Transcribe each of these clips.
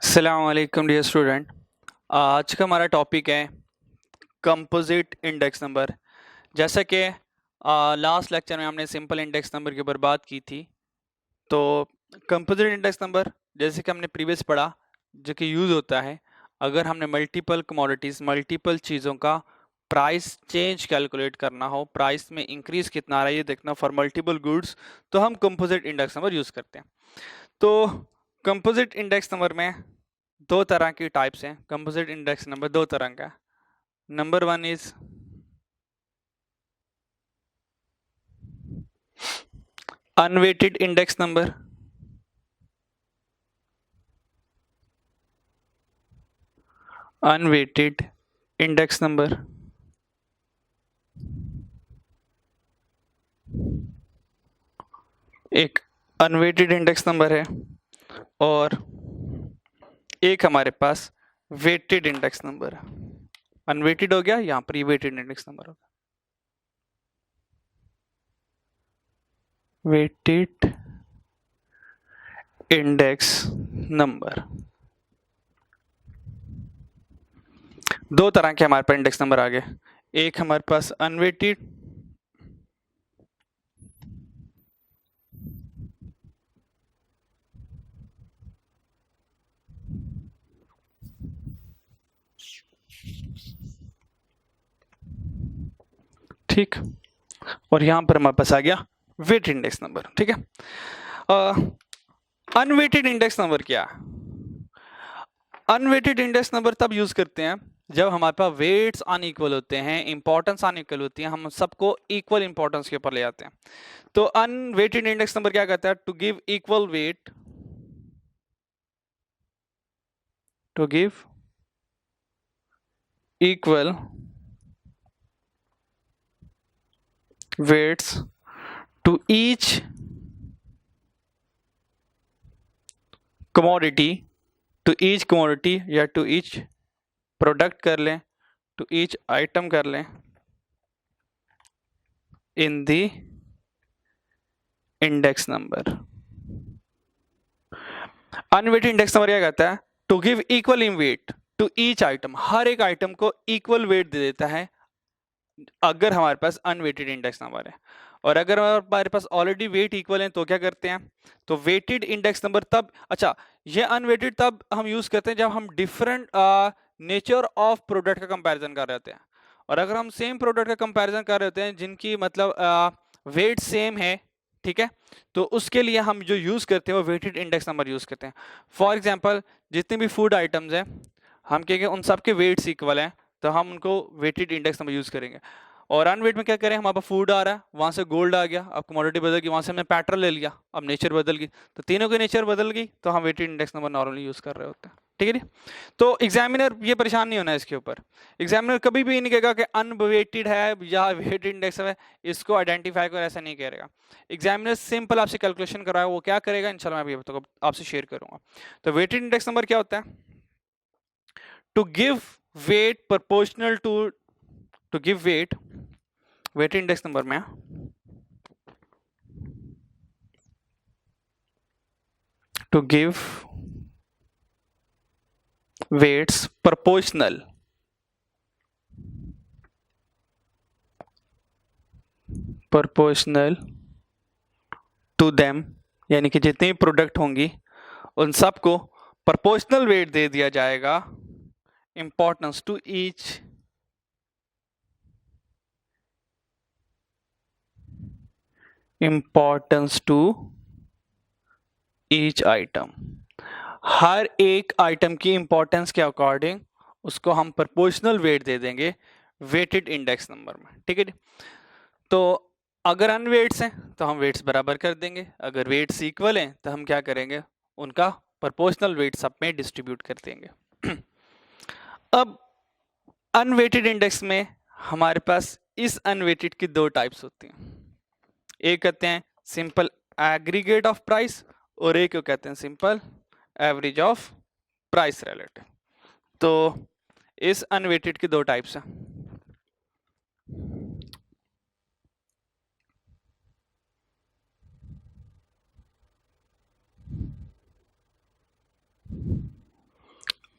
अस्सलाम वालेकुम dear student. आज का हमारा टॉपिक है कंपोजिट इंडेक्स नंबर। जैसा कि लास्ट लेक्चर में हमने सिंपल इंडेक्स नंबर के ऊपर बात की थी, तो कंपोजिट इंडेक्स नंबर जैसे कि हमने प्रीवियस पढ़ा, जो कि यूज़ होता है अगर हमने मल्टीपल कमोडिटीज़, मल्टीपल चीज़ों का प्राइस चेंज कैलकुलेट करना हो, प्राइस में इंक्रीज कितना आ रहा है ये देखना फॉर मल्टीपल गुड्स, तो हम कंपोजिट इंडेक्स नंबर यूज़ करते हैं। तो कंपोजिट इंडेक्स नंबर में दो तरह की टाइप्स हैं। कंपोजिट इंडेक्स नंबर दो तरह का है। Number one is unweighted index number. Unweighted index number एक अनवेटेड इंडेक्स नंबर है, और एक हमारे पास वेटेड इंडेक्स नंबर है। अनवेटेड हो गया, यहां पर ये वेटेड इंडेक्स नंबर होगा। वेटेड इंडेक्स नंबर, दो तरह के हमारे पास इंडेक्स नंबर आ गए। एक हमारे पास अनवेटेड, ठीक, और यहां पर हमारे पास आ गया वेटेड इंडेक्स नंबर। ठीक है। अनवेटेड इंडेक्स नंबर क्या है? अनवेटेड इंडेक्स नंबर तब यूज करते हैं जब हमारे पास वेट्स अनइक्वल होते हैं, इंपॉर्टेंस अनइक्वल होती है, हम सबको इक्वल इंपॉर्टेंस के ऊपर ले आते हैं। तो अनवेटेड इंडेक्स नंबर क्या कहता है? To give equal weight, to give equal weights to each commodity, to each commodity या टू ईच प्रोडक्ट कर लें, टू ईच आइटम कर लें, in the index number. Unweighted index number क्या कहता है? To give equal in weight to each item, हर एक आइटम को इक्वल वेट दे देता है अगर हमारे पास अनवेटेड इंडेक्स नंबर है। और अगर हमारे पास ऑलरेडी वेट इक्वल है तो क्या करते हैं? तो वेटेड इंडेक्स नंबर तब, अच्छा, ये अनवेटेड तब हम यूज करते हैं जब हम डिफरेंट नेचर ऑफ प्रोडक्ट का कंपैरिजन कर रहे होते हैं। और अगर हम सेम प्रोडक्ट का कंपैरिजन कर रहे होते हैं जिनकी मतलब वेट सेम है, ठीक है, तो उसके लिए हम जो यूज करते हैं वो वेटेड इंडेक्स नंबर यूज करते हैं। फॉर एग्जांपल, जितने भी फूड आइटम्स हैं, हम कहेंगे उन सबके वेट्स इक्वल हैं, तो हम उनको वेटेड इंडेक्स नंबर यूज करेंगे। और अनवेट में क्या करें? हमारे पास फूड आ रहा है, वहां से गोल्ड आ गया, अब कमोडिटी बदल गई, वहां से हमने पेट्रोल ले लिया, अब नेचर बदल गई, तो तीनों की नेचर बदल गई, तो हम weighted index number normally use कर रहे होते हैं। ठीक है जी। तो एग्जामिनर ये परेशान नहीं होना है इसके ऊपर। एग्जामिनर कभी भी नहीं कहेगा कि अनवेटेड है या वेटेड इंडेक्स है, इसको आइडेंटिफाई कर, ऐसा नहीं करेगा। एग्जामिनर सिंपल आपसे कैलकुलेशन कराएगा, वो क्या करेगा इंशाल्लाह मैं अभी आपसे शेयर करूंगा। तो वेटेड इंडेक्स नंबर क्या होता है? To give weight proportional to give weight, weight index number में to give weights proportional proportional to them, यानी कि जितनी भी प्रोडक्ट होंगी उन सबको प्रोपोर्शनल वेट दे दिया जाएगा, importance to each importance to each item, हर एक आइटम की इंपॉर्टेंस के अकॉर्डिंग उसको हम प्रोपोर्शनल वेट दे देंगे वेटेड इंडेक्स नंबर में। ठीक है जी। तो अगर अनवेट्स हैं तो हम वेट्स बराबर कर देंगे, अगर वेट्स इक्वल हैं तो हम क्या करेंगे? उनका प्रोपोर्शनल वेट सब में डिस्ट्रीब्यूट कर देंगे। अब अनवेटेड इंडेक्स में हमारे पास इस अनवेटेड की दो टाइप्स होती हैं। एक कहते हैं सिंपल एग्रीगेट ऑफ प्राइस, और एक को कहते हैं simple average of price relative. तो इस अनवेटेड की दो टाइप्स हैं।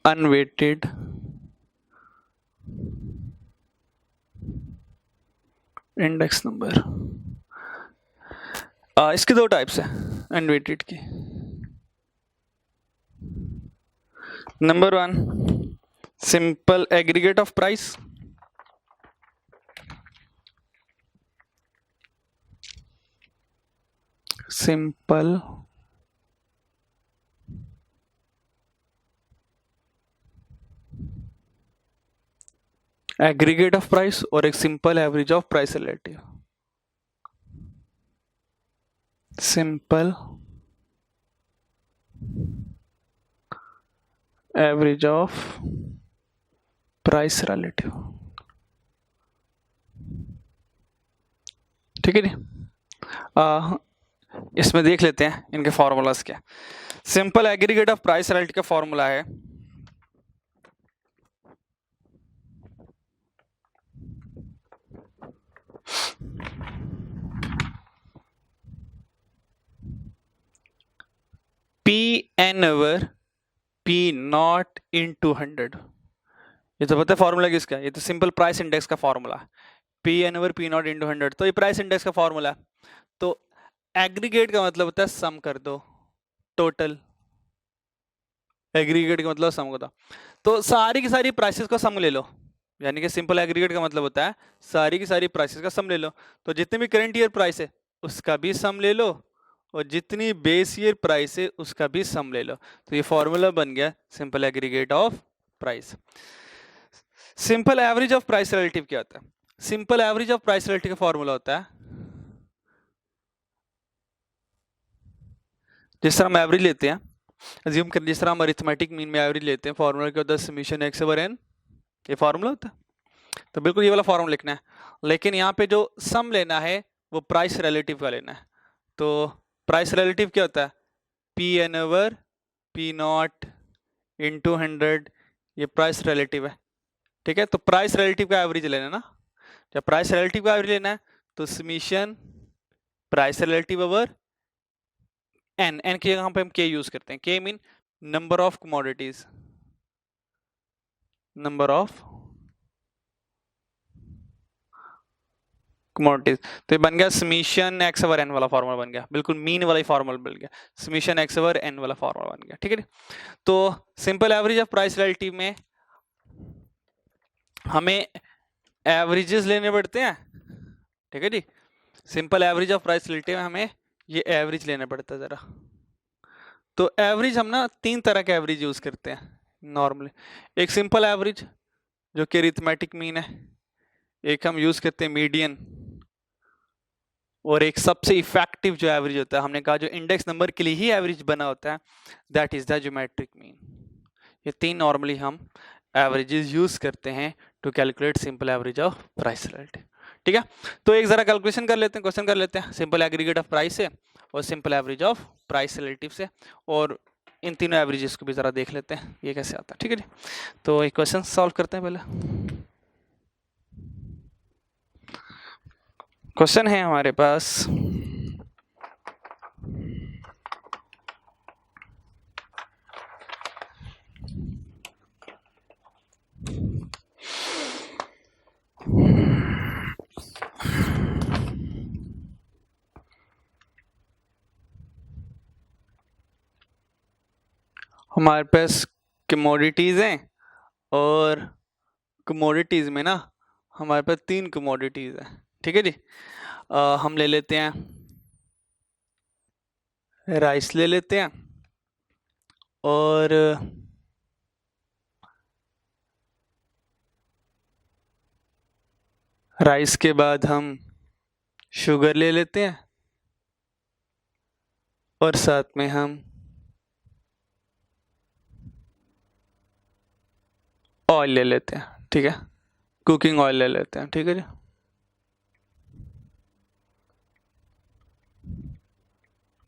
Unweighted index number. इसके दो टाइप्स है अनवेटेड की। Number one, simple aggregate of price. Simple aggregate of price और एक simple average of price relative. Simple average of price relative. ठीक है जी। इसमें देख लेते हैं इनके फॉर्मूलाज क्या। Simple aggregate of price relative का फॉर्मूला है P N over P nought into 100। ये तो पता है फॉर्मूला किसका, ये तो सिंपल प्राइस इंडेक्स का फॉर्मूला है, P N over P nought into 100। तो ये प्राइस इंडेक्स का फॉर्मूला है। तो एग्रीगेट का मतलब होता है सम कर दो, टोटल। एग्रीगेट का मतलब सम होता, तो सारी की सारी प्राइसेस का सम ले लो, यानी कि सिंपल एग्रीगेट का मतलब होता है सारी की सारी प्राइसेस का सम ले लो। तो जितने भी करंट ईयर प्राइस है उसका भी सम ले लो, और जितनी बेस ईयर प्राइस है उसका भी सम ले लो। तो ये फॉर्मूला बन गया simple aggregate of price. Simple average of price relative क्या होता है? Simple average of price relative का फॉर्मूला होता है, जिस तरह हम एवरेज लेते हैं, अज्यूम कर जिस तरह हम अरिथमेटिक मीन में एवरेज लेते हैं, फॉर्मूला क्या होता है समेशन एक्स ओवर एन, ये फॉर्मूला होता है। तो बिल्कुल ये वाला फॉर्मूला लिखना है, लेकिन यहाँ पे जो सम लेना है वो प्राइस रिलेटिव का लेना है। तो प्राइस रिलेटिव क्या होता है, P N over P nought into 100, ये प्राइस रिलेटिव है। ठीक है, तो प्राइस रिलेटिव का एवरेज लेना ना, जब प्राइस रिलेटिव का एवरेज लेना है तो summation price relative over N, N की जगह पे हम के यूज करते हैं, K mean number of commodities, number of commodities. तो ये बन गया समेशन एक्स ओवर एन वाला फॉर्मूला बन गया, बिल्कुल मीन वाला ही फॉर्मूला बन गया, समेशन एक्स ओवर एन वाला फॉर्मूला बन गया। ठीक है, तो simple average of price relative में हमें एवरेजेस लेने पड़ते हैं। ठीक है जी, simple average of price relative में हमें ये एवरेज लेना पड़ता है जरा। तो एवरेज हम ना तीन तरह के एवरेज यूज करते हैं नॉर्मली। एक सिंपल एवरेज जो कि अरिथमेटिक मीन है, एक हम यूज करते हैं मीडियन, और एक सबसे इफेक्टिव जो एवरेज होता है, हमने कहा जो इंडेक्स नंबर के लिए ही एवरेज बना होता है, that is the geometric mean. ये तीन नॉर्मली हम एवरेजेस यूज करते हैं to calculate simple average of price relative. ठीक है, तो एक जरा कैलकुलेशन कर लेते हैं, क्वेश्चन कर लेते हैं सिंपल एग्रीगेट ऑफ प्राइस से और simple average of price relative से, और इन तीनों एवरेजेस को भी जरा देख लेते हैं ये कैसे आता है। ठीक है जी, तो एक क्वेश्चन सॉल्व करते हैं। पहले क्वेश्चन है हमारे पास, हमारे पास कमोडिटीज हैं, और कमोडिटीज में ना हमारे पास तीन कमोडिटीज हैं। ठीक है जी, हम ले लेते हैं राइस ले लेते हैं, और राइस के बाद हम शुगर ले लेते हैं, और साथ में हम ऑयल ले लेते हैं। ठीक है, कुकिंग ऑयल ले लेते हैं। ठीक है जी,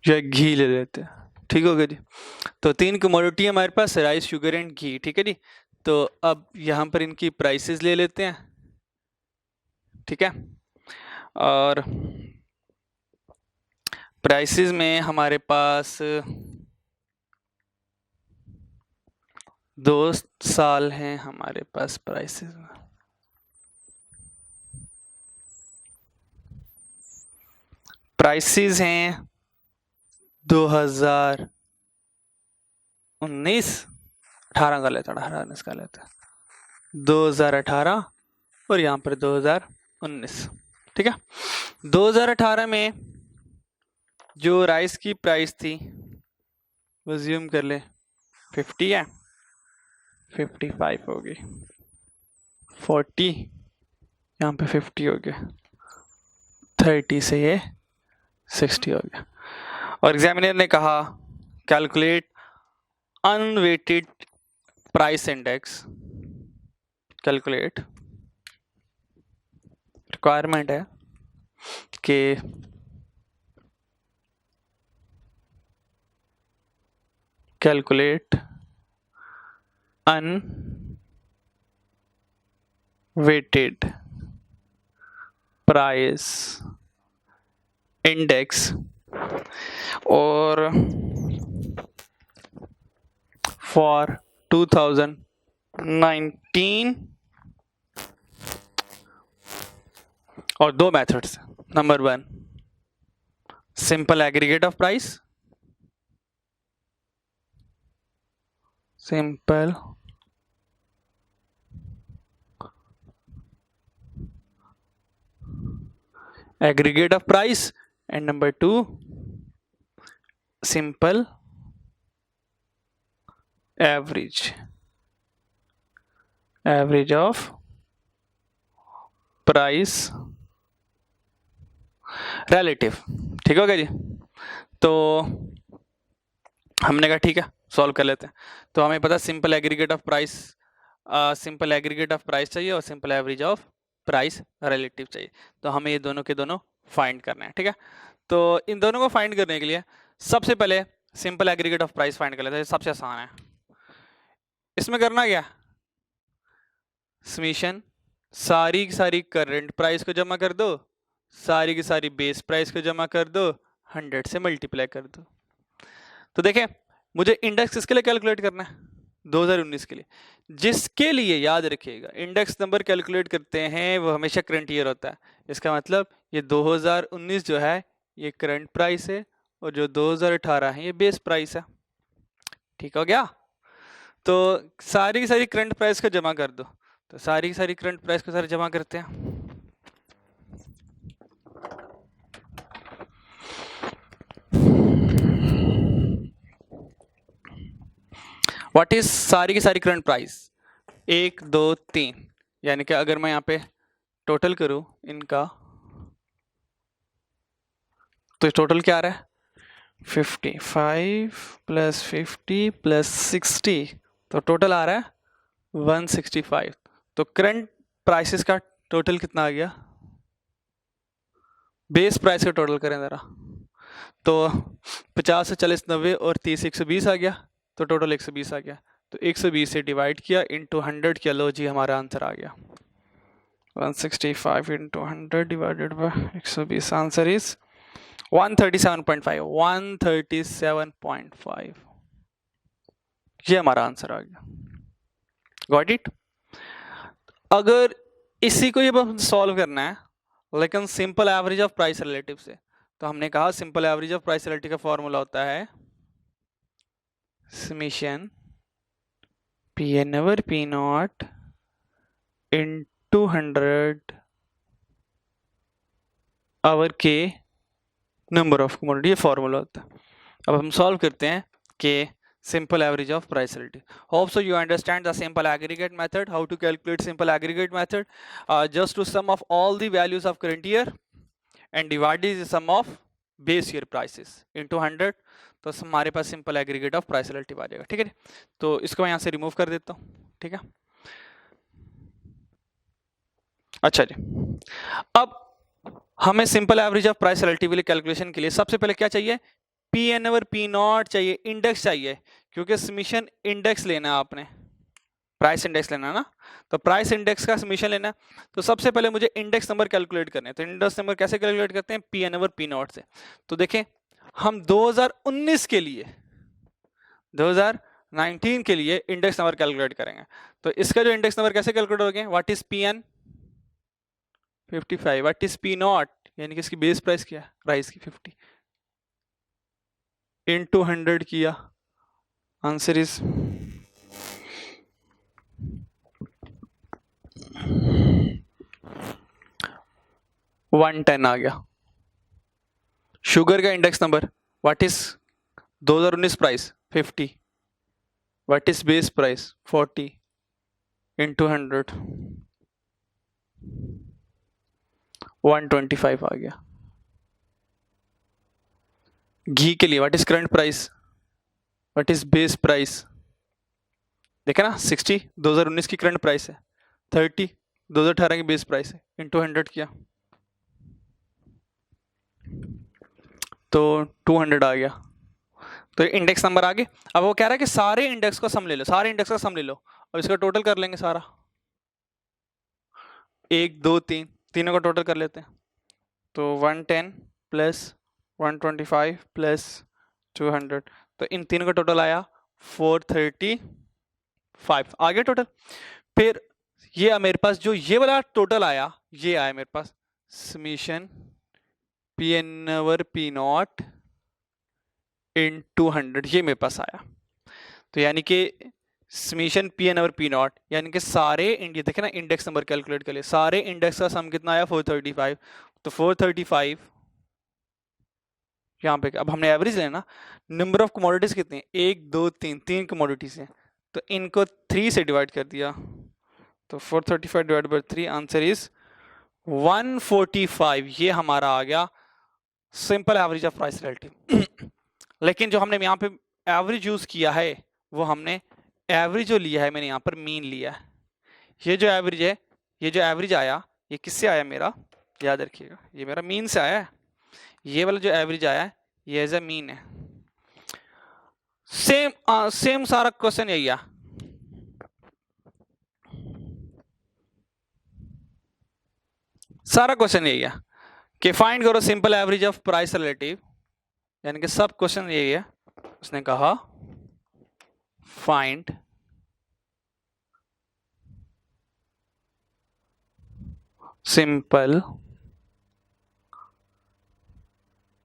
या घी ले लेते हैं। ठीक हो गया जी, तो तीन कमोडिटी है हमारे पास, राइस शुगर एंड घी। ठीक है जी, तो अब यहाँ पर इनकी प्राइसेस ले लेते हैं। ठीक है, और प्राइसेस में हमारे पास 2 साल हैं हमारे पास प्राइसेस में। प्राइसेस हैं 2019, 18 का लेता, 18 19 का लेता, 2018 और यहाँ पर 2019। ठीक है, 2018 में जो राइस की प्राइस थी वो ज़्यूम कर ले 50 है, 55 हो गई, 40 यहाँ पे 50 हो गया, 30 से ये 60 हो गया। और एग्जामिनर ने कहा calculate unweighted price index, calculate, requirement है कि कैलकुलेट अनवेटेड प्राइस इंडेक्स और फॉर 2019 और 2 methods. Number 1 simple aggregate of price, simple aggregate of price, and number 2 simple average of price relative। ठीक हो गया जी। तो हमने कहा ठीक है सॉल्व कर लेते हैं। तो हमें पता simple aggregate of price, simple aggregate of price चाहिए और simple average of price relative चाहिए। तो हमें ये दोनों के दोनों फाइंड करना है। ठीक है, तो इन दोनों को फाइंड करने के लिए सबसे पहले simple aggregate of price find कर लेते हैं, सबसे आसान है। इसमें करना क्या, समीशन सारी की सारी करंट प्राइस को जमा कर दो, सारी की सारी बेस प्राइस को जमा कर दो, 100 से मल्टीप्लाई कर दो। तो देखें मुझे इंडेक्स किसके लिए कैलकुलेट करना है, 2019 के लिए, जिसके लिए याद रखिएगा इंडेक्स नंबर कैलकुलेट करते हैं वो हमेशा करंट ईयर होता है। इसका मतलब ये 2019 जो है ये करंट प्राइस है और जो 2018 है ये बेस प्राइस है। ठीक हो गया, तो सारी की सारी करंट प्राइस को जमा कर दो। तो सारी की सारी करंट प्राइस को सारे जमा करते हैं। व्हाट इज सारी की सारी करंट प्राइस, 1 2 3, यानी कि अगर मैं यहाँ पे टोटल करूं इनका तो टोटल क्या आ रहा है 55 प्लस 50 प्लस 60, तो टोटल आ रहा है 165। तो करंट प्राइसेस का टोटल कितना आ गया, बेस प्राइस का टोटल करें ज़रा, तो 50 से 40 90 और 30 120 आ गया, तो टोटल 120 आ गया। तो 120 से डिवाइड किया इंटू 100 किया, लो जी हमारा आंसर आ गया 165 into 100 divided by 120, answer is 137.5, 137.5, ये हमारा आंसर आ गया। Got it. अगर इसी को ये सॉल्व करना है लेकिन simple average of price relative से, तो हमने कहा simple average of price relative का फॉर्मूला होता है summation P N over P nought into 100 over K number of commodity, ये फॉर्मूला होता है। अब हम सॉल्व करते हैं कि simple average of price relative. Hope so you understand the simple aggregate method, how to calculate simple aggregate method. Just to sum of all the values of current year and divide the sum of base year prices into 100, तो हमारे पास simple aggregate of price relative आ जाएगा। ठीक है, तो इसको मैं यहाँ से रिमूव कर देता हूँ। ठीक है, अच्छा जी, अब हमें simple average of price relative calculation के लिए सबसे पहले क्या चाहिए, P N over P nought चाहिए, इंडेक्स चाहिए, क्योंकि समीशन इंडेक्स लेना है आपने, प्राइस इंडेक्स लेना है ना, तो प्राइस इंडेक्स का समीशन लेना है। तो सबसे पहले मुझे इंडेक्स नंबर कैलकुलेट करने हैं। तो इंडेक्स नंबर कैसे कैलकुलेट करते हैं, P N over P nought से। तो देखें हम 2019 के लिए 2019 19 के लिए इंडेक्स नंबर कैलकुलेट करेंगे। तो इसका जो इंडेक्स नंबर कैसे कैलकुलेट हो गया, what is Pn 55, what is P0 यानी कि इसकी बेस प्राइस क्या है, राइस की 50 इनटू 100 किया, आंसर इज 110 आ गया। शुगर का index number, what is 2019 price 50, what is base price 40 into 100 125 आ गया। घी के लिए what is current price, what is base price, देखे ना 60 2019 की करंट प्राइस है, 30 2018 की बेस प्राइस है, इनटू 100 किया तो 200 आ गया। तो इंडेक्स नंबर आ गए। अब वो कह रहा है कि सारे इंडेक्स का सम ले लो, सारे इंडेक्स का सम ले लो और इसका टोटल कर लेंगे सारा, 1 2 3 तीनों का टोटल कर लेते हैं। तो 110 प्लस 125 प्लस 200, तो इन तीनों का टोटल आया 435 आ गया टोटल। फिर ये मेरे पास जो ये वाला टोटल आया, ये आया मेरे पास समीशन P0 इन 200, ये मेरे पास आया। तो यानी कि समीशन P0 यानी कि सारे इंडिया देखे ना, इंडेक्स नंबर कैलकुलेट कर लिए, सारे इंडेक्स का सम कितना आया 435। तो 435 यहाँ पे, अब हमने एवरेज लेना, नंबर ऑफ कमोडिटीज कितनी है, 1 2 3 तीन कमोडिटीज हैं, तो इनको 3 से डिवाइड कर दिया, तो 435 डिवाइड बाय 3, आंसर इज 145। ये हमारा आ गया simple average of price relative. लेकिन जो हमने यहाँ पे एवरेज यूज किया है, वो हमने एवरेज जो लिया है, मैंने यहाँ पर मीन लिया है। ये जो एवरेज है, ये जो एवरेज आया, ये किससे आया मेरा, याद रखिएगा, ये मेरा मीन से आया है। ये वाला जो एवरेज आया है, ये एज ए मीन है। सेम सारा क्वेश्चन यही है। सारा क्वेश्चन यही है कि फाइंड करो simple average of price relative, यानी कि सब क्वेश्चन यही है। उसने कहा find simple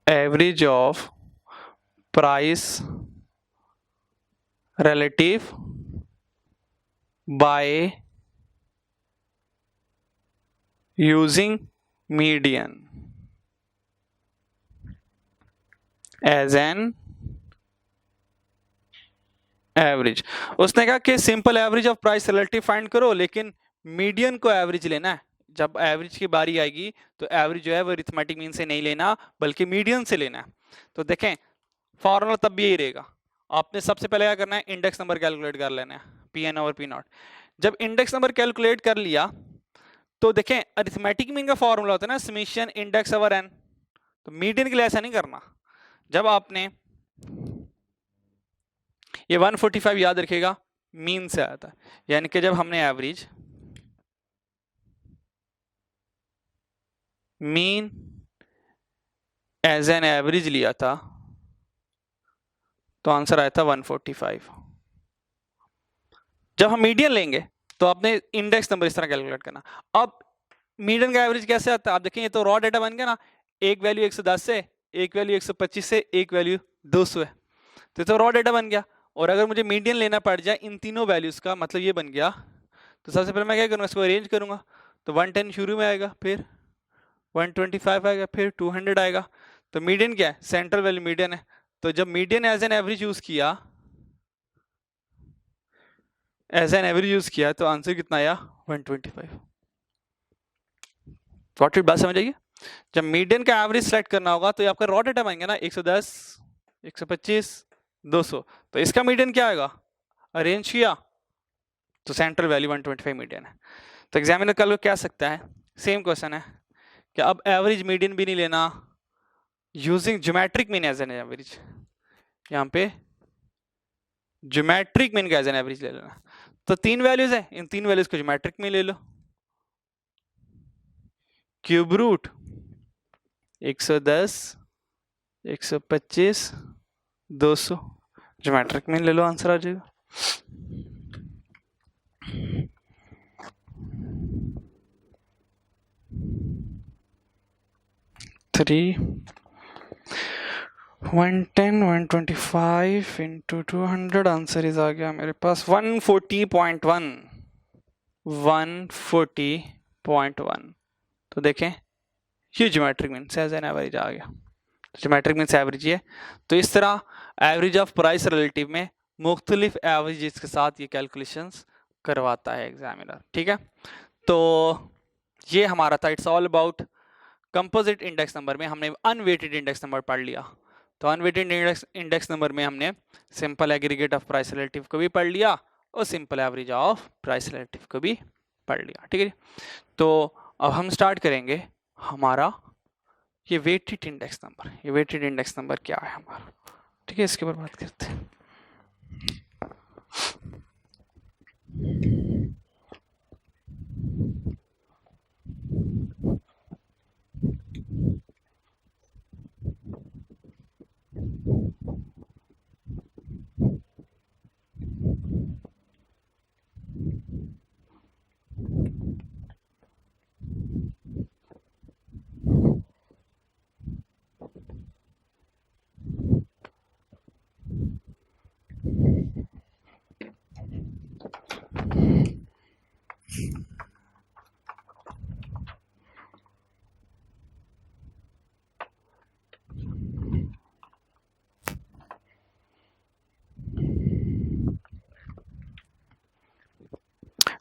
average of price relative by using median as an average. उसने कहा कि simple average of price relative find करो, लेकिन मीडियन को एवरेज लेना है। जब एवरेज की बारी आएगी तो एवरेज जो है वो अरिथमेटिक मीन से नहीं लेना, बल्कि मीडियन से लेना है। तो देखें फॉर्मूला तब भी यही रहेगा। आपने सबसे पहले क्या करना है, इंडेक्स नंबर कैलकुलेट कर लेना है, P0। जब इंडेक्स नंबर कैलकुलेट कर लिया तो देखें अरिथमेटिक मीन का फॉर्मूला होता है ना, समेशन इंडेक्स ओवर n। तो मीडियन के लिए ऐसा नहीं करना। जब आपने ये 145 याद रखिएगा मीन से आया था, यानी कि जब हमने average mean as an average लिया था तो आंसर आया था 145। जब हम मीडियन लेंगे तो आपने इंडेक्स नंबर इस तरह कैलकुलेट करना। अब मीडियन का एवरेज कैसे आता है, आप देखें ये तो रॉ डेटा बन गया ना, एक वैल्यू 110 से, एक वैल्यू 125 से, एक वैल्यू 200 है, तो रॉ डेटा बन गया। और अगर मुझे मीडियन लेना पड़ जाए इन तीनों वैल्यूज का, मतलब ये बन गया, तो सबसे पहले मैं क्या करूँगा, इसको अरेंज करूँगा। तो 110 शुरू में आएगा, फिर 125 आएगा, फिर 200 आएगा। तो मीडियन क्या है, सेंट्रल वैल्यू मीडियन है। तो जब median as an average use किया, तो आंसर कितना आया 125। बात समझ आइए। जब मीडियन का एवरेज सेलेक्ट करना होगा तो ये आपका रॉ डेटा बनेगा ना, 110 125 200, तो इसका मीडियन क्या आएगा, अरेंज किया तो सेंट्रल वैल्यू 125 मीडियन है। तो एग्जामिनर कल क्या सकता है, सेम क्वेश्चन है कि अब एवरेज मीडियन भी नहीं लेना, using geometric mean as an average, यहाँ पे ज्योमेट्रिक मीन का एज एन एवरेज ले लेना। तो 3 वैल्यूज है, इन 3 वैल्यूज को ज्योमेट्रिक मीन ले लो, क्यूब रूट 110 125 200 ज्योमेट्रिक मीन ले लो, आंसर आ जाएगा। थ्री 110 125 इंटू 200 आंसर इज आ गया मेरे पास 140.1 140.1। तो देखें ये geometric mean as an average आ गया, ज्योमेट्रिक मीन्स एवरेज है। तो इस तरह एवरेज ऑफ प्राइस रिलेटिव में मुख्तलिफ एवरेजेस के साथ ये कैलकुलेशंस करवाता है एग्जामिनर, ठीक है। तो ये हमारा था, it's all about composite index number में हमने अनवेटेड इंडेक्स नंबर पढ़ लिया। तो अनवेटेड इंडेक्स नंबर में हमने simple aggregate of price relative को भी पढ़ लिया और simple average of price relative को भी पढ़ लिया, ठीक है। तो अब हम स्टार्ट करेंगे हमारा ये वेटेड इंडेक्स नंबर। ये वेटेड इंडेक्स नंबर क्या है हमारा, ठीक है, इसके ऊपर बात करते हैं।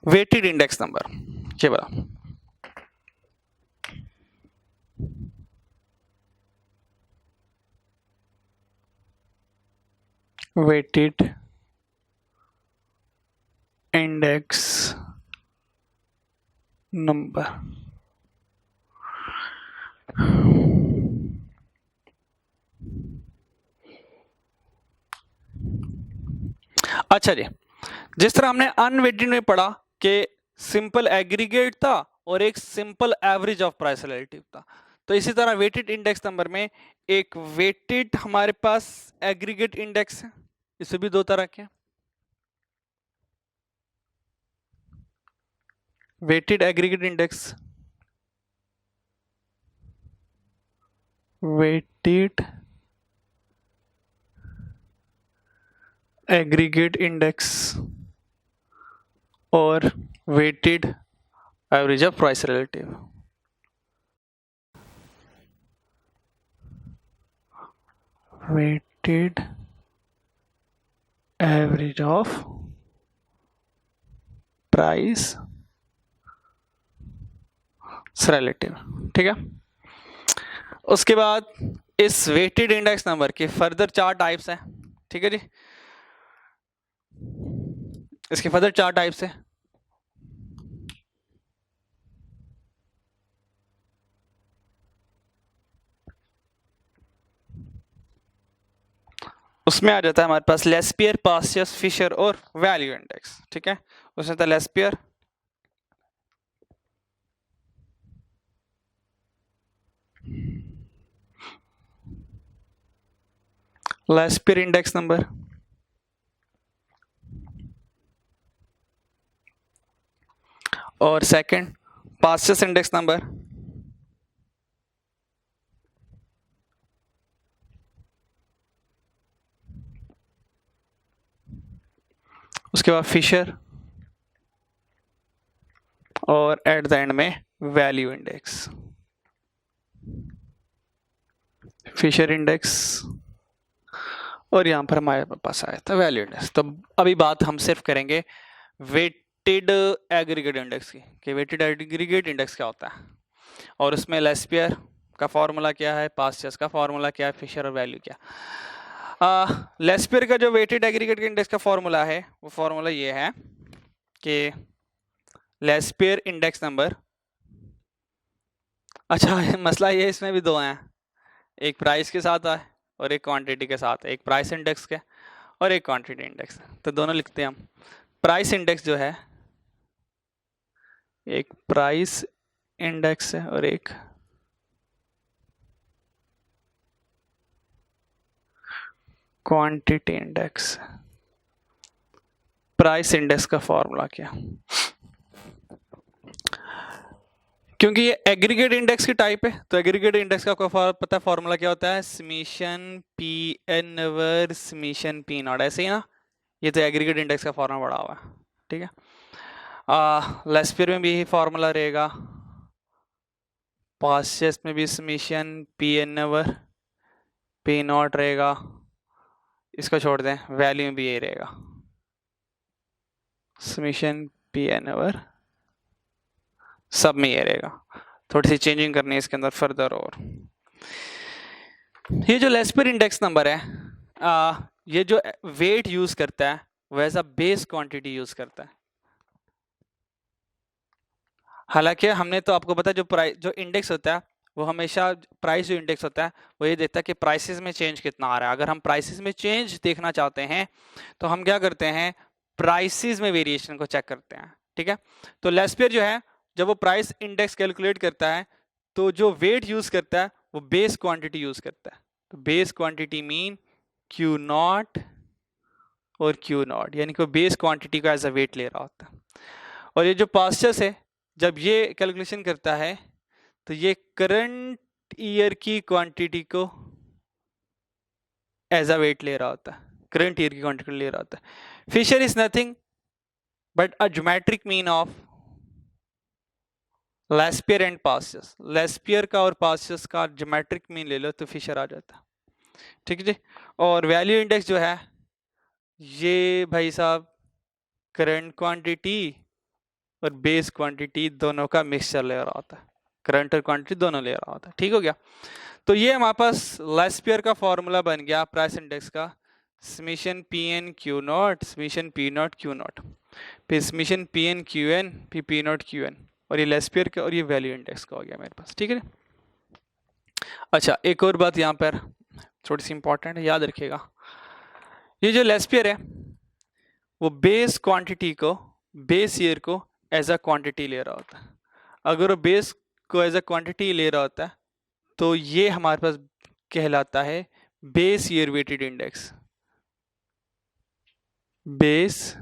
वेटेड इंडेक्स नंबर ये बता, वेटेड इंडेक्स नंबर अच्छा जी, जिस तरह हमने अनवेटेड में पढ़ा कि सिंपल एग्रीगेट था और एक simple average of price relative था, तो इसी तरह वेटेड इंडेक्स नंबर में एक वेटेड हमारे पास एग्रीगेट इंडेक्स है, इसे भी दो तरह के, weighted aggregate index, weighted aggregate index और weighted average of price relative. Weighted average of price relative, ठीक है। उसके बाद इस वेटेड इंडेक्स नंबर के फर्दर चार टाइप्स हैं, ठीक है जी। इसके फर्दर चार टाइप्स है, उसमें आ जाता है हमारे पास लेस्पियर, पास्टियस, फिशर और वैल्यू इंडेक्स, ठीक है। उसमें था लेस्पियर, लेस्पियर इंडेक्स नंबर, और सेकंड पास्टियस इंडेक्स नंबर, उसके बाद फिशर और एट द एंड में वैल्यू इंडेक्स। फिशर इंडेक्स और यहां पर हमारे पास आया था वैल्यू इंडेक्स। तो अभी बात हम सिर्फ करेंगे वेटेड एग्रीगेट इंडेक्स की, कि वेटेड एग्रीगेट इंडेक्स क्या होता है और उसमें लेस्पियर का फॉर्मूला क्या है, पास्टियस का फॉर्मूला क्या है, फिशर और वैल्यू क्या। लेस्पियर का जो वेटेड एग्रीगेट इंडेक्स का फॉर्मूला है वो फॉर्मूला ये है कि लेस्पियर इंडेक्स नंबर, अच्छा मसला ये इसमें भी दो हैं, एक प्राइस के साथ है और एक क्वांटिटी के साथ है, एक प्राइस इंडेक्स के और एक क्वांटिटी इंडेक्स। तो दोनों लिखते हैं हम। प्राइस इंडेक्स जो है एक प्राइस इंडेक्स है और एक क्वांटिटी इंडेक्स। प्राइस इंडेक्स का फॉर्मूला क्या, क्योंकि ये एग्रीगेट इंडेक्स की टाइप है तो एग्रीगेट इंडेक्स का पता है फॉर्मूला क्या होता है, summation P N over summation P nought, ऐसे ही ना, ये तो एग्रीगेट इंडेक्स का फॉर्मूला पड़ा हुआ है, ठीक है। लेस्पियर में भी यही फॉर्मूला रहेगा, पास्चेस में भी summation P N over P nought रहेगा, इसको छोड़ दें, वैल्यू में भी यही रहेगा, समीशन पी एन ओवर, सब में ये रहेगा, थोड़ी सी चेंजिंग करनी है इसके अंदर फर्दर। और ये जो लेस्पियर इंडेक्स नंबर है, ये जो वेट यूज करता है वैसा बेस क्वांटिटी यूज करता है। हालांकि हमने तो आपको पता, जो प्राइस जो इंडेक्स होता है वो हमेशा, प्राइस जो इंडेक्स होता है वो ये देखता है कि प्राइसेस में चेंज कितना आ रहा है। अगर हम प्राइसेस में चेंज देखना चाहते हैं तो हम क्या करते हैं, प्राइसेस में वेरिएशन को चेक करते हैं, ठीक है। तो लेस्पियर जो है, जब वो प्राइस इंडेक्स कैलकुलेट करता है तो जो वेट यूज करता है वो बेस क्वांटिटी यूज करता है। तो base quantity mean Q nought और क्यू नॉट, यानी कि बेस क्वांटिटी का एज अ वेट ले रहा होता है। और ये जो पास्चर्स है, जब ये कैलकुलेशन करता है तो ये करंट ईयर की क्वांटिटी को एज अ वेट ले रहा होता है, करंट ईयर की क्वांटिटी ले रहा होता है। Fisher is nothing but a geometric mean of Laspeyres and Paasche's. Laspeyres का और पास्चर्स का ज्योमेट्रिक मीन ले लो तो फिशर आ जाता है, ठीक है जी। और वैल्यू इंडेक्स जो है, ये भाई साहब करंट क्वांटिटी और बेस क्वांटिटी दोनों का मिक्सचर ले रहा होता है, करंट और क्वांटिटी दोनों ले रहा होता है, ठीक हो गया। तो ये हमारे पास लेस्पियर का फॉर्मूला बन गया प्राइस इंडेक्स का, summation P N Q naught summation P not Q naught, फिर summation P N Q N फिर पी नॉट क्यू एन, और ये लेस्पियर का और ये वैल्यू इंडेक्स का हो गया मेरे पास, ठीक है। अच्छा, एक और बात यहाँ पर थोड़ी सी इंपॉर्टेंट है, याद रखिएगा। ये जो लेस्पियर है वो बेस क्वांटिटी को, बेस ईयर को एज अ क्वांटिटी ले रहा होता है। अगर वो बेस को एज अ क्वांटिटी ले रहा होता है तो ये हमारे पास कहलाता है base year weighted index, base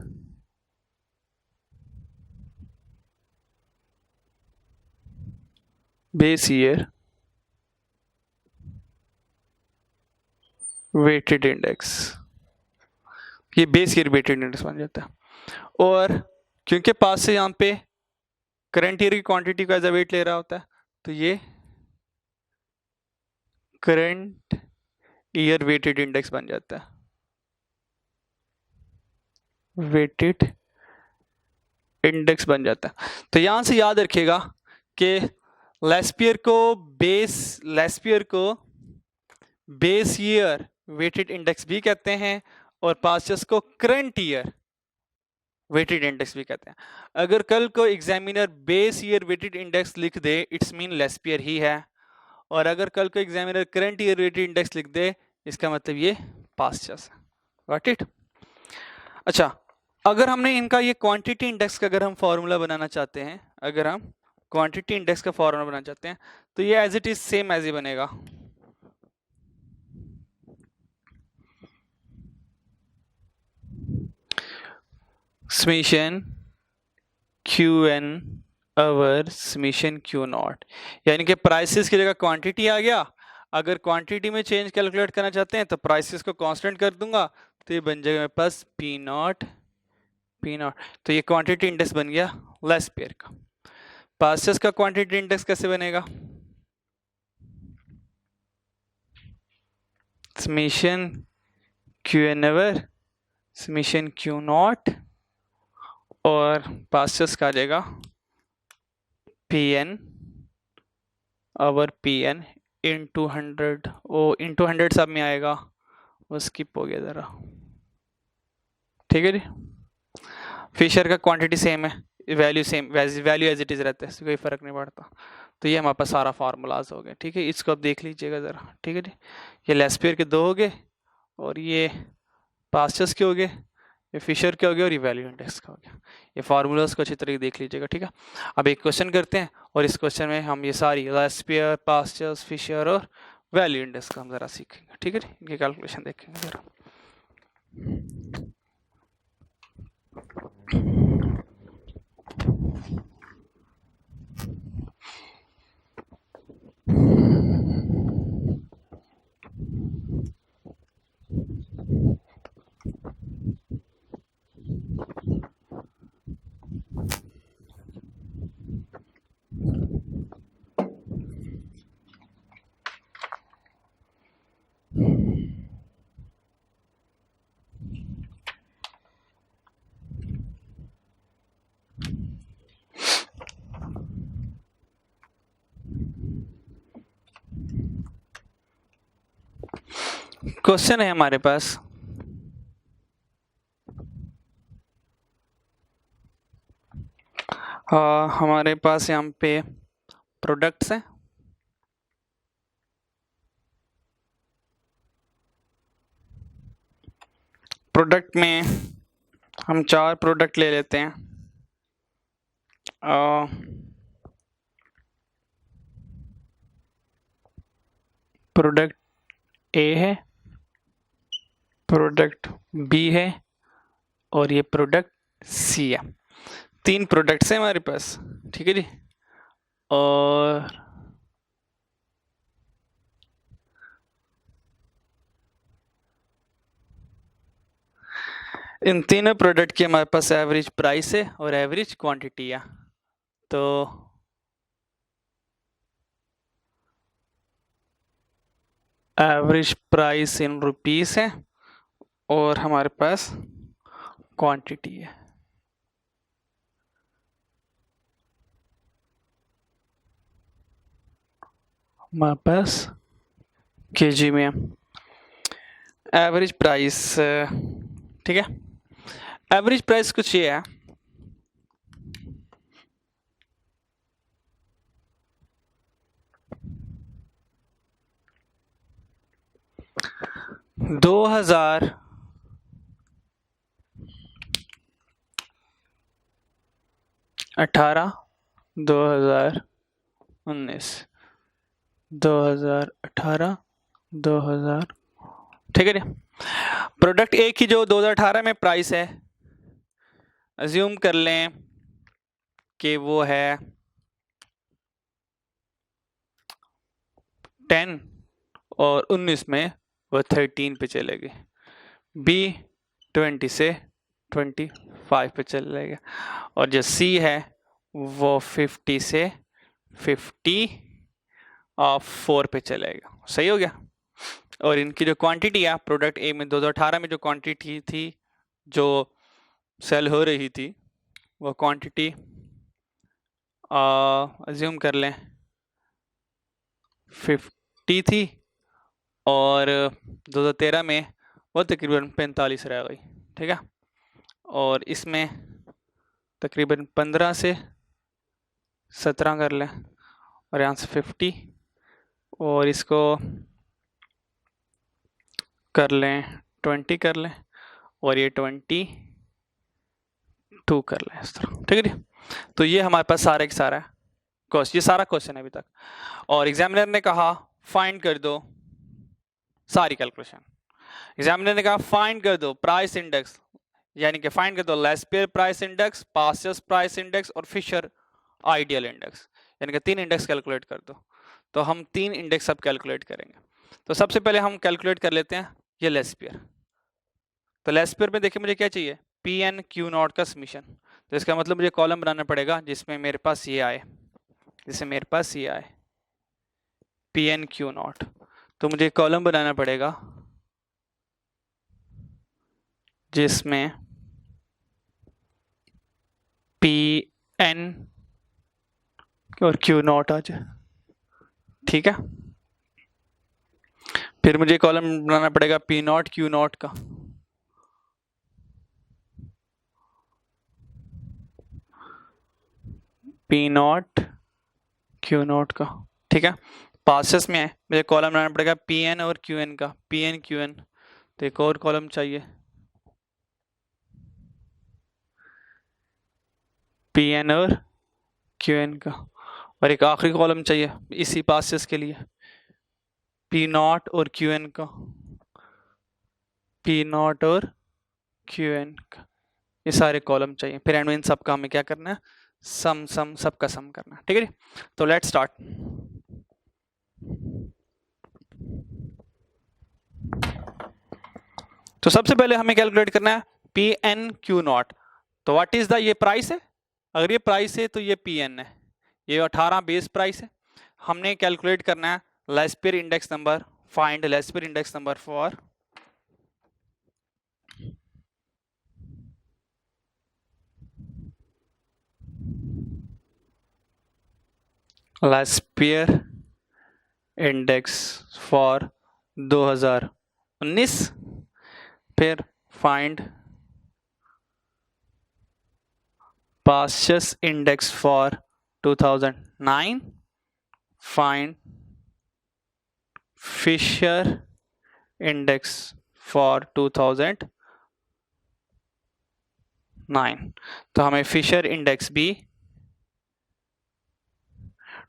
year weighted index, ये बेस ईयर वेटेड इंडेक्स बन जाता है। और क्योंकि पास से यहाँ पे करंट ईयर की क्वांटिटी को एज अ वेट ले रहा होता है तो ये करंट ईयर वेटेड इंडेक्स बन जाता है, वेटेड इंडेक्स बन जाता है। तो यहां से याद रखिएगा कि लेस्पियर को बेस ईयर वेटेड इंडेक्स भी कहते हैं और पास्चर्स को करंट ईयर वेटेड इंडेक्स भी कहते हैं। अगर कल को examiner base year weighted index लिख दे, इट्स मीन लेस्पियर ही है, और अगर कल को examiner current year weighted index लिख दे, इसका मतलब ये पास्चर्स है। Got it. अच्छा, अगर हमने इनका ये क्वांटिटी इंडेक्स का अगर हम फॉर्मूला बनाना चाहते हैं, अगर हम क्वांटिटी इंडेक्स का फॉर्मूला बनाना चाहते हैं तो ये as it is same as ही बनेगा, summation Q N over summation Q naught, यानी कि प्राइसेस की जगह क्वांटिटी आ गया। अगर क्वांटिटी में चेंज कैलकुलेट करना चाहते हैं तो प्राइसेस को कांस्टेंट कर दूंगा तो ये बन जाएगा मेरे पास पी नॉट। तो ये क्वांटिटी इंडेक्स बन गया लेस्पियर का। पास्चर्स का क्वांटिटी इंडेक्स कैसे बनेगा, summation Q N over summation Q nought, और पास्चर्स का आ जाएगा P N over P N into 100, ओ इंटू 100 सब में आएगा, वो स्किप हो गया ज़रा, ठीक है जी। फिशर का क्वांटिटी सेम है, value same, value as it is रहता है, कोई फर्क नहीं पड़ता। तो ये हमारे पास सारा फार्मूलाज हो गए, ठीक है। इसको आप देख लीजिएगा ज़रा, ठीक है जी। ये लेस्पियर के 2 हो गए और ये पास्चर्स के हो गए, ये फिशर के हो गए और ये वैल्यू इंडेक्स का हो गया। ये फार्मूलाज को अच्छी तरीके देख लीजिएगा, ठीक है। अब एक क्वेश्चन करते हैं और इस क्वेश्चन में हम ये सारी लेस्पियर, पास्चर्स, फिशर और वैल्यू इंडेक्स का हम ज़रा सीखेंगे, ठीक है जी। इनकी कैलकुलेशन देखेंगे ज़रा। क्वेश्चन है हमारे पास, हमारे पास यहाँ पे प्रोडक्ट्स हैं, प्रोडक्ट में हम 4 प्रोडक्ट ले लेते हैं। प्रोडक्ट ए है, प्रोडक्ट बी है और ये प्रोडक्ट सी है। 3 प्रोडक्ट्स हैं हमारे पास, ठीक है जी। और इन तीनों प्रोडक्ट की हमारे पास एवरेज प्राइस है और एवरेज क्वांटिटी है। तो एवरेज प्राइस इन रुपीस है और हमारे पास क्वांटिटी है। हमारे पास केजी में एवरेज प्राइस, ठीक है। एवरेज प्राइस कुछ ये है, दो 2018, 2019, 2018, 2000, ठीक है जी। प्रोडक्ट ए की जो 2018 में प्राइस है, अज्यूम कर लें कि वो है 10 और 19 में वो 13 पे चलेगी। बी 20 से 25 पे चलेगा और जो सी है वो 50 से 54 पे चलेगा। सही हो गया। और इनकी जो क्वांटिटी है प्रोडक्ट ए में 2018 में जो क्वांटिटी थी जो सेल हो रही थी वो क्वांटिटी अज्यूम कर लें 50 थी और 2013 में वो तकरीबन 45 रह गई, ठीक है। और इसमें तकरीबन 15 से 17 कर लें और यहाँ से 50 और इसको कर लें 20 कर लें और ये 22 कर लें, इस तरह, ठीक है जी। तो ये हमारे पास सारा एक सारा क्वेश्चन, ये सारा क्वेश्चन है अभी तक। और एग्जामिनर ने कहा फाइंड कर दो सारी कैलकुलेशन। एग्जामिनर ने कहा फाइंड कर दो प्राइस इंडेक्स, यानी कि फाइंड कर दो Laspeyres price index, Paasche's price index और फिशर आइडियल इंडेक्स, यानी कि 3 इंडेक्स कैलकुलेट कर दो। तो हम 3 इंडेक्स अब कैलकुलेट करेंगे। तो सबसे पहले हम कैलकुलेट कर लेते हैं ये लेस्पियर। तो लेस्पियर में देखिए मुझे क्या चाहिए, पी एन क्यू नॉट का समीशन। तो इसका मतलब मुझे कॉलम बनाना पड़ेगा जिसमें मेरे पास ये आए, जिसमें मेरे पास ये आए पी एन क्यू नॉट। तो मुझे कॉलम बनाना पड़ेगा जिसमें पी एन और क्यू नॉट आ जाए, ठीक है। फिर मुझे कॉलम बनाना पड़ेगा पी नॉट क्यू नॉट का, पी नॉट क्यू नॉट का, ठीक है। पासेस में है मुझे कॉलम बनाना पड़ेगा पी एन और क्यू एन का, पी एन क्यू एन। तो एक और कॉलम चाहिए पी एन और क्यू एन का, और एक आखिरी कॉलम चाहिए इसी पासेस के लिए पी नॉट और क्यू एन का, पी नॉट और क्यू एन का, ये सारे कॉलम चाहिए। फिर एंड में इन सब का हमें क्या करना है, सम सबका सम करना है, ठीक है जी। तो लेट स्टार्ट। तो सबसे पहले हमें कैलकुलेट करना है पी एन क्यू नॉट। तो व्हाट इज द, ये प्राइस है, अगर ये प्राइस है तो ये पी एन है, ये 18 बेस प्राइस है। हमने कैलकुलेट करना है Laspeyres index number, find Laspeyres index number for Laspeyres index for 2018 19, फिर find Paasche's index for 2009, find Fisher index for 2009। तो हमें फिशर इंडेक्स भी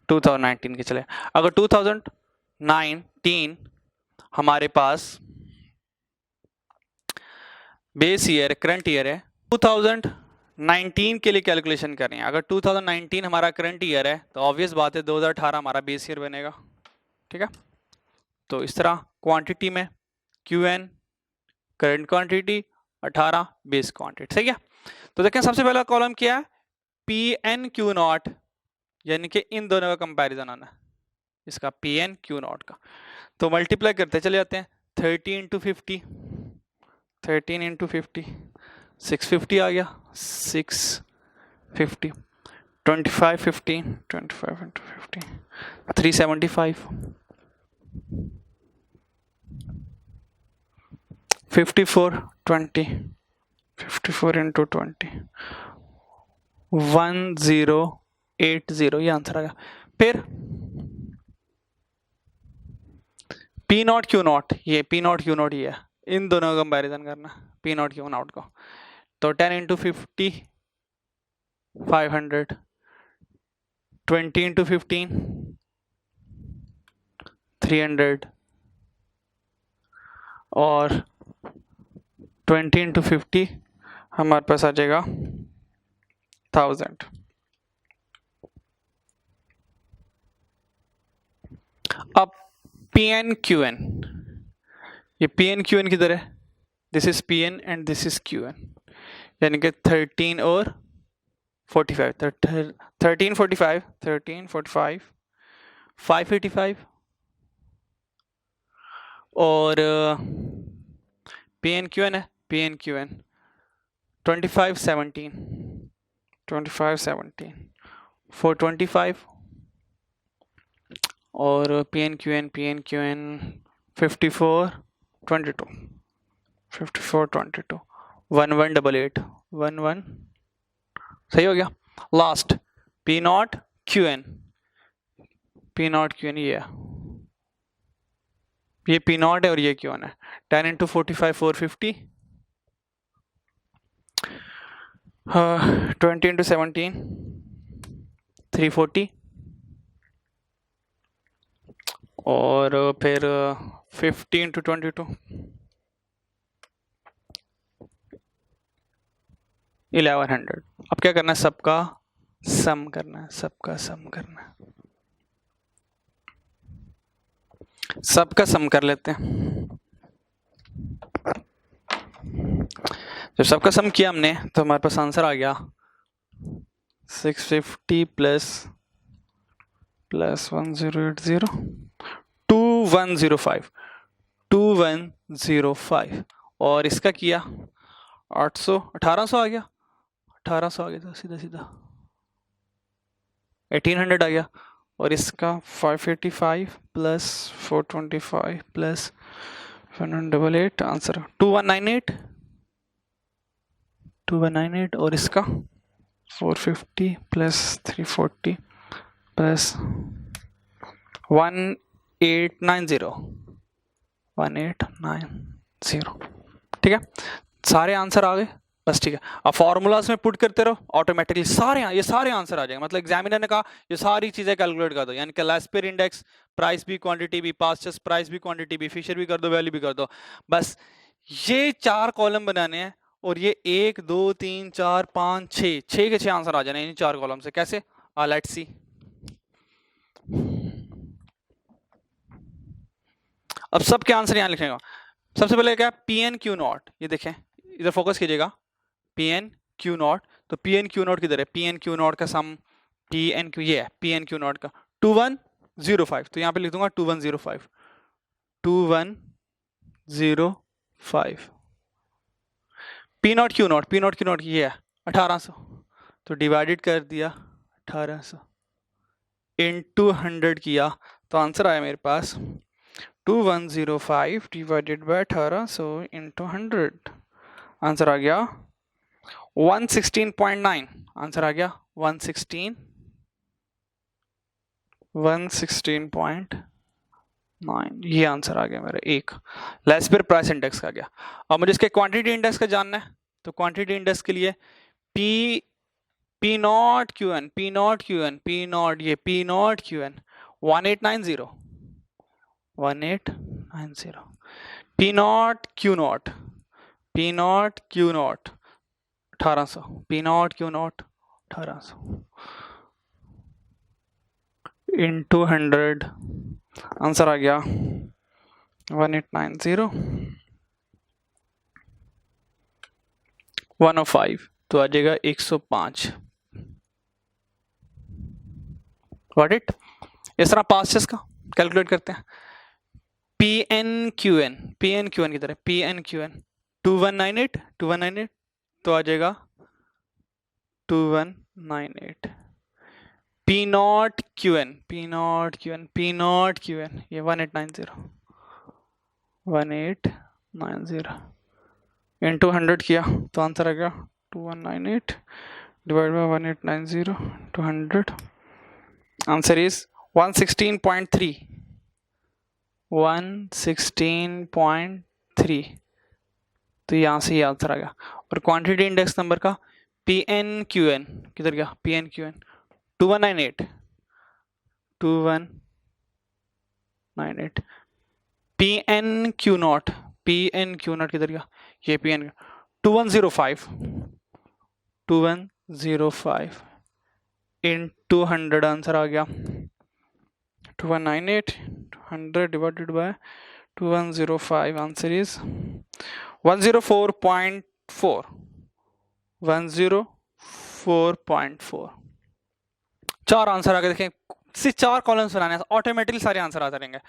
2019 के चले। अगर 2019 हमारे पास बेस ईयर करंट ईयर है, 2019 के लिए कैलकुलेशन कर रहे हैं। अगर 2019 हमारा करंट ईयर है तो ऑब्वियस बात है 2018 हमारा बेस ईयर बनेगा। ठीक है, तो इस तरह क्वांटिटी में QN current quantity, 18 base quantity. सही है, तो देखें सबसे पहला कॉलम क्या है, PNQ0, यानी कि इन दोनों का कंपैरिजन आना है, इसका PNQ0 का। तो मल्टीप्लाई करते चले जाते हैं, 30 × 50, 13 × 50, 650 आ गया, 650, 25 15, 25 × 50, 375, 54 20, 54 × 20, 1080, ये आंसर आ गया। फिर P0 Q0, ये P0 Q0 ये है, इन दोनों का कंपैरिजन करना, P0 Q0 को। तो 10 × 50 500, 20 × 15 300, और 20 × 50 हमारे पास आ जाएगा 1000। अब PNQN, ये PNQN किधर है, this is PN and this is QN, यानी कि 13 और 45, 13 45, 13 45, 585, और PNQN है, PNQN 25 17, 25 17, 425, और PNQN 54 22, 54 22, 1188, 11, सही हो गया। Last P0 QN, P0 QN ये P0 है और ये QN है। 10 × 45 450, 20 × 17 340, और फिर 50 × 22 1100। अब क्या करना है, सबका सम करना है, सबका सम करना है, सबका सम कर लेते हैं। जब सबका सम किया हमने तो हमारे पास आंसर आ गया 650 प्लस 1080 2105, 2105, और इसका किया 800 1800 आ गया, 1800 आ गया, तो सीधा सीधा 1800 आ गया, और इसका 585 प्लस 425 प्लस 188, आंसर 2198, 2198, और इसका 450 प्लस 340 प्लस 1890, 1890। ठीक है, सारे आंसर आ गए बस। ठीक है, अब फॉर्मूलाज में पुट करते रहो, ऑटोमेटिकली ये सारे आंसर आ जाएंगे। मतलब एग्जामिनर ने कहा ये सारी चीजें कैलकुलेट कर दो, यानी कि लैस्पेर इंडेक्स, प्राइस भी क्वांटिटी भी, पास्चस प्राइस भी क्वांटिटी भी, फिशर भी कर दो, वैल्यू भी कर दो। बस ये 4 कॉलम बनाने हैं, और ये 1 2 3 4 5 6 के 6 आंसर आ जाने इन 4 कॉलम से। कैसे, लेट्स सी। अब सबके आंसर यहाँ लिखेगा। सबसे पहले क्या, PNQ0, ये देखें, इधर फोकस कीजिएगा, PNQ0। तो PNQ0 किधर है, PNQ0 का सम, PNQ ये है, PNQ0 का 2105, तो यहाँ पे लिख दूंगा 2105, 2105। P0 Q0 ये है 1800, तो डिवाइडेड कर दिया 1800 इंटू 100 किया, तो आंसर आया मेरे पास 2105 डिवाइडेड बाय 1800 इंटू 100, आंसर आ गया 116.9, आंसर आ गया 116.9, ये आंसर आ गया मेरा एक। लेस्पियर प्राइस इंडेक्स का गया। अब मुझे इसके क्वांटिटी इंडेक्स का जानना है, तो क्वांटिटी इंडेक्स के लिए P not Q N, P not Q N, P naught, ये P not Q N 1890, 1890, P not Q not, P not Q naught 1800, P not Q naught 1800 into 100, answer आ गया 1890, 105, तो आ जाएगा 105। Got it? इस तरह पास्टेस का कैलकुलेट करते हैं। P N Q N, P N Q N की तरह, पी एन क्यू एन 2198, 2198, तो आ जाएगा 2198। P not Q N, P not Q N, P not Q N, ये 1890, 1890 इंटू 100 किया तो आंसर आ गया 2198 divide by 1890 to 100, answer is 116.3, 116.3, तो यहाँ से ये आंसर आ गया। और क्वांटिटी इंडेक्स नंबर का पी एन क्यू एन किधर गया, P N Q N 2198, 2198, P N Q not, P N Q nought किधर गया, ये पी एन 2105, 2105 इंटू 100, आंसर आ गया 2198, 100 डिवाइडेड बाय 2105, आंसर इज 104.4, 104.4। चार आंसर आ गए, देखें सिर्फ 4 कॉलम्स बनाने हैं, ऑटोमेटिकली सारे आंसर आ जाएंगे।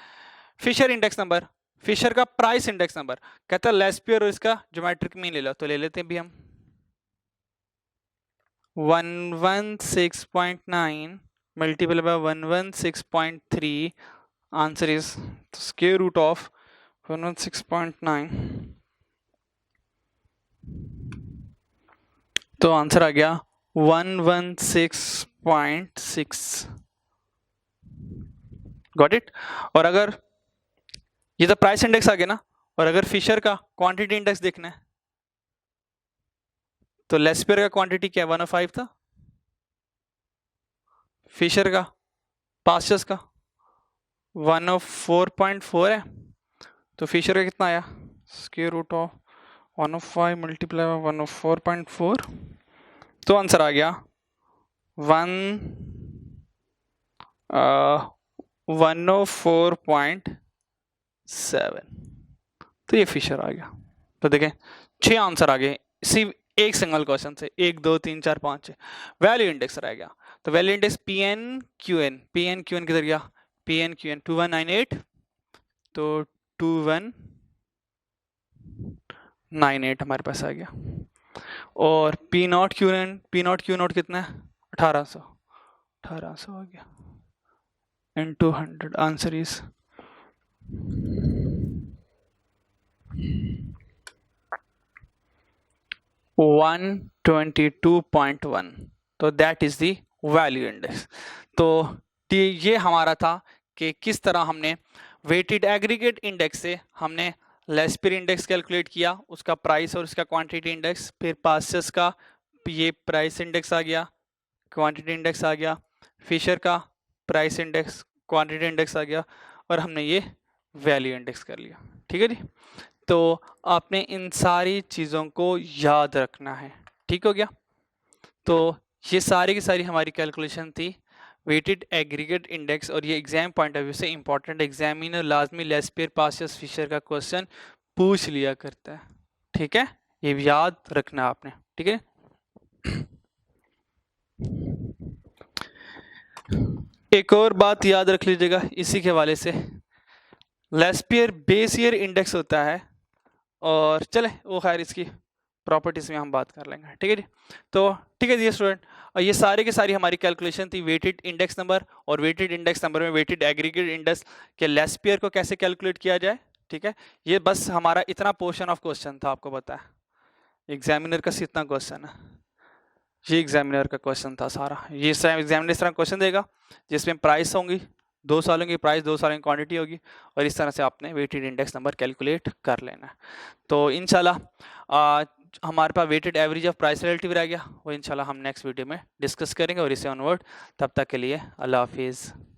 फिशर इंडेक्स नंबर, फिशर का प्राइस इंडेक्स नंबर, कहता है लेस्पियर और इसका ज्योमेट्रिक मीन ले लो, तो ले लेते हैं भी हम 116.9 multiple by 116.3, answer is square root of 116.9, तो आंसर आ गया 116.6। Got it? और अगर ये तो प्राइस इंडेक्स आ गया ना, और अगर फिशर का क्वांटिटी इंडेक्स देखना है तो लेस्पियर का क्वांटिटी क्या 105 था, फिशर का, पास्चर्स का 104.4 है, तो फिशर का कितना आया, square root of 105 multiply by 104.4, तो आंसर आ गया 104.7, तो ये फिशर आ गया। तो देखें 6 आंसर आ गए सिर्फ एक सिंगल क्वेश्चन से, 1 2 3 4 5 6। वैल्यू इंडेक्स रह गया, तो value index P N Q N, P N Q N किधर गया, पी एन क्यू एन 2198, तो 2198 हमारे पास आ गया। और P not Q N, P not Q nought कितना है 1800, 1800 आ गया इंटू 100, आंसर इज 122.1, तो that is the value index. तो ये हमारा था कि किस तरह हमने वेटेड एग्रीगेट इंडेक्स से हमने लेस्पियर इंडेक्स कैलकुलेट किया, उसका प्राइस और उसका क्वांटिटी इंडेक्स, फिर पास्चर्स का ये प्राइस इंडेक्स आ गया, क्वांटिटी इंडेक्स आ गया, फिशर का प्राइस इंडेक्स, क्वांटिटी इंडेक्स आ गया, और हमने ये वैल्यू इंडेक्स कर लिया। ठीक है जी, तो आपने इन सारी चीज़ों को याद रखना है। ठीक हो गया? तो ये सारी की सारी हमारी कैलकुलेशन थी वेटेड एग्रीगेट इंडेक्स, और ये एग्जाम पॉइंट ऑफ व्यू से इंपॉर्टेंट, एग्जामिनर लाजमी लेस्पियर पास्चर्स फिशर का क्वेश्चन पूछ लिया करता है। ठीक है, ये भी याद रखना आपने। ठीक है, एक और बात याद रख लीजिएगा इसी के हवाले से, लेस्पियर बेस ईयर इंडेक्स होता है, और चले वो खैर इसकी प्रॉपर्टीज़ में हम बात कर लेंगे, ठीक है जी। तो ठीक है जी स्टूडेंट, ये सारी की सारी हमारी कैलकुलेशन थी वेटेड इंडेक्स नंबर और वेटेड इंडेक्स नंबर में वेटेड एग्रीगेट इंडेक्स के लेस पेयर को कैसे कैलकुलेट किया जाए, ठीक है। ये बस हमारा इतना पोर्शन ऑफ क्वेश्चन था, आपको पता है एग्जामिनर का इतना क्वेश्चन है, ये एग्जामिनर का क्वेश्चन था सारा। ये एग्जामिनर इस तरह क्वेश्चन देगा जिसमें प्राइस होंगी 2 सालों की, प्राइस 2 सालों की क्वांटिटी होगी, और इस तरह से आपने वेटेड इंडेक्स नंबर कैलकुलेट कर लेना है। तो इंशाल्लाह हमारे पास weighted average of price relative रह गया, वो इंशाल्लाह हम नेक्स्ट वीडियो में डिस्कस करेंगे और इससे ऑनवर्ड। तब तक के लिए अल्लाह हाफिज़।